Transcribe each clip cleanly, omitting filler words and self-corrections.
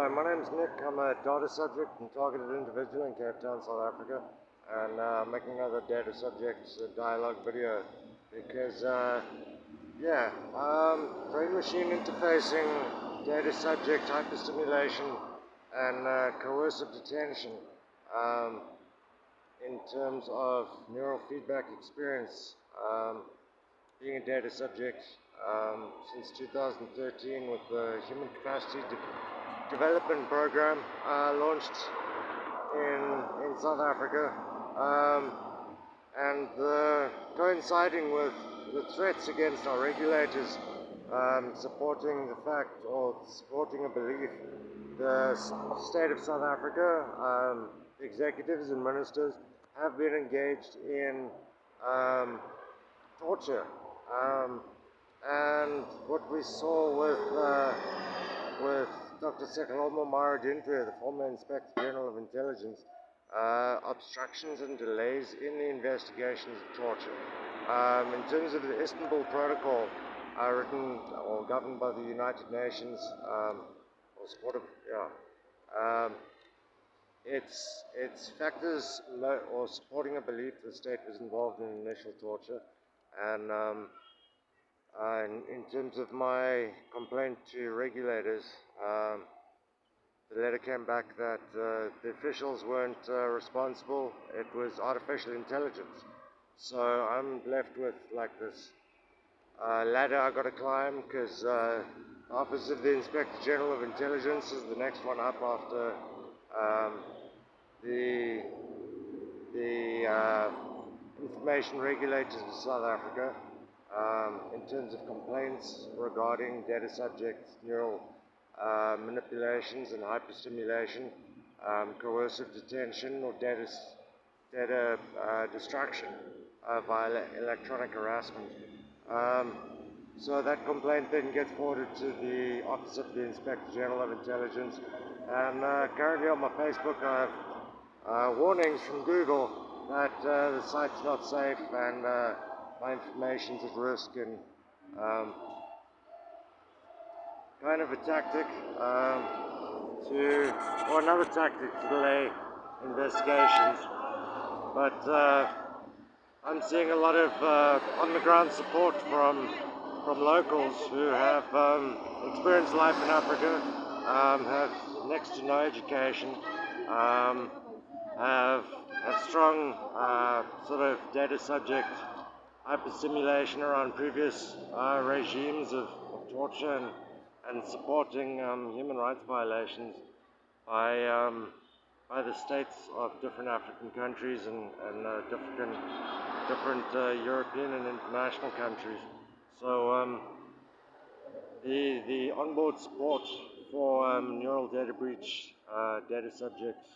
Hi, my name's Nick. I'm a data subject and targeted individual in Cape Town, South Africa, and making another data subject dialogue video because, brain-machine interfacing, data subject, hyperstimulation, and coercive detention in terms of neural feedback experience. Being a data subject since 2013 with the Human Capacity Development Program launched in South Africa, and coinciding with the threats against our regulators, supporting the fact or supporting a belief, the state of South Africa, executives and ministers have been engaged in torture. And what we saw with Dr. Sekoloma Maradintre, the former Inspector General of Intelligence, obstructions and delays in the investigations of torture. In terms of the Istanbul Protocol, written or governed by the United Nations, or supported, it's factors or supporting a belief the state was involved in initial torture, and in terms of my complaint to regulators, the letter came back that the officials weren't responsible. It was artificial intelligence. So I'm left with like this ladder I got to climb because Office of the Inspector General of Intelligence is the next one up after the information regulators of South Africa. In terms of complaints regarding data subjects, neural manipulations and hyperstimulation, coercive detention or data destruction via electronic harassment. So that complaint then gets forwarded to the Office of the Inspector General of Intelligence, and currently on my Facebook I have warnings from Google that the site's not safe and my information's at risk, and kind of a tactic or another tactic to delay investigations. But I'm seeing a lot of on-the-ground support from locals who have experienced life in Africa, have next to no education, have strong sort of data subject hyperstimulation around previous regimes of torture and supporting human rights violations by the states of different African countries and different European and international countries. So the onboard support for neural data breach, data subjects,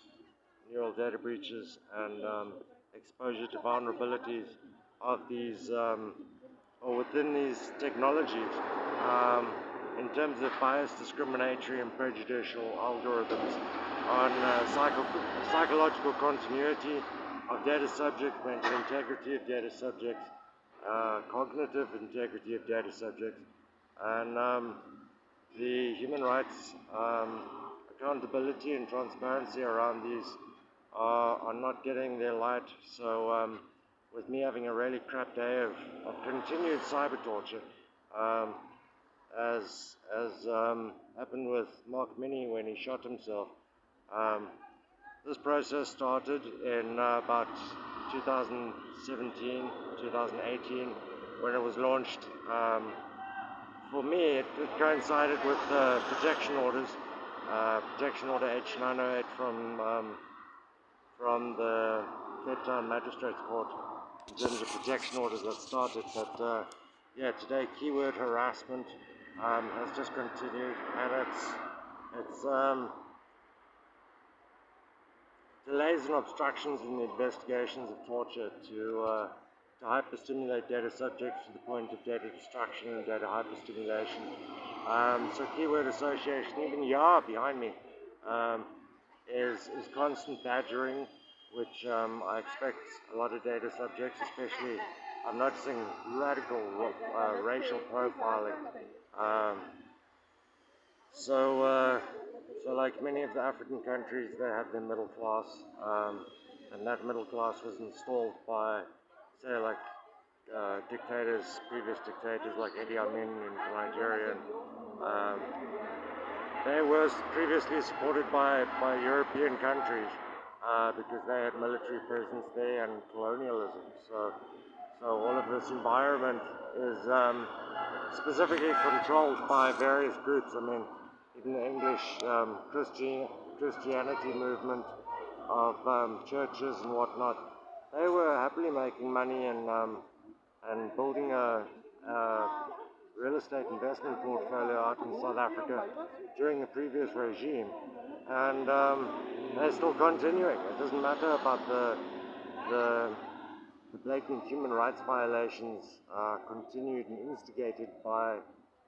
neural data breaches, and exposure to vulnerabilities of these or within these technologies, in terms of bias, discriminatory, and prejudicial algorithms on psychological continuity of data subjects, mental integrity of data subjects, cognitive integrity of data subjects, and the human rights accountability and transparency around these are not getting their light. So with me having a really crap day of continued cyber torture, as happened with Mark Minnie when he shot himself. This process started in about 2017, 2018, when it was launched. For me, it coincided with protection orders, Protection Order H908 from the Cape Town Magistrates Court, in terms of protection orders that started. But today keyword harassment has just continued, and it's delays and obstructions in the investigations of torture to hyperstimulate data subjects to the point of data destruction and data hyperstimulation. So keyword association, even YAR behind me, is constant badgering, which I expect a lot of data subjects, especially I'm noticing radical racial profiling. So So like many of the African countries, they have their middle class, and that middle class was installed by, say, like dictators, previous dictators like Idi Amin in Nigeria. Um, they were previously supported by European countries because they had military presence there and colonialism. So all of this environment is specifically controlled by various groups. I mean, even the English Christianity movement of churches and whatnot, they were happily making money and building a real estate investment portfolio out in South Africa during the previous regime, and they're still continuing. It doesn't matter about the, the blatant human rights violations continued and instigated by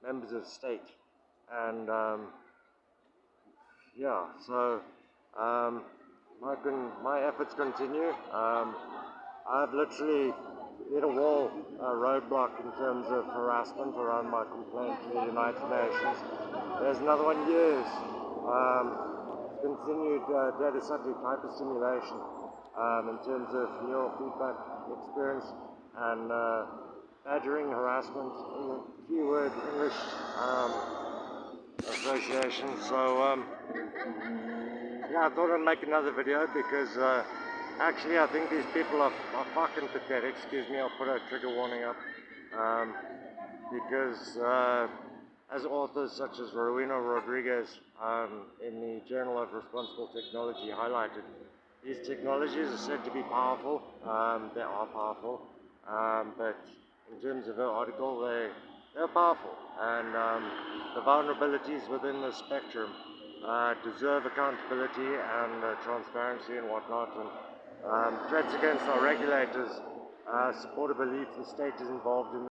members of state, and yeah, so um, my efforts continue. I've literally hit a wall, a roadblock in terms of harassment around my complaint to the United Nations. There's another one years. Continued data subject hyperstimulation in terms of neural feedback experience and badgering, harassment, keyword English association. So yeah, I thought I'd make another video because actually I think these people are fucking pathetic. Excuse me, I'll put a trigger warning up. Because as authors such as Rowena Rodriguez in the Journal of Responsible Technology highlighted, these technologies are said to be powerful. They are powerful, but in terms of her article, they're powerful, and the vulnerabilities within the spectrum deserve accountability and transparency and whatnot. And threats against our regulators support a belief the state is involved in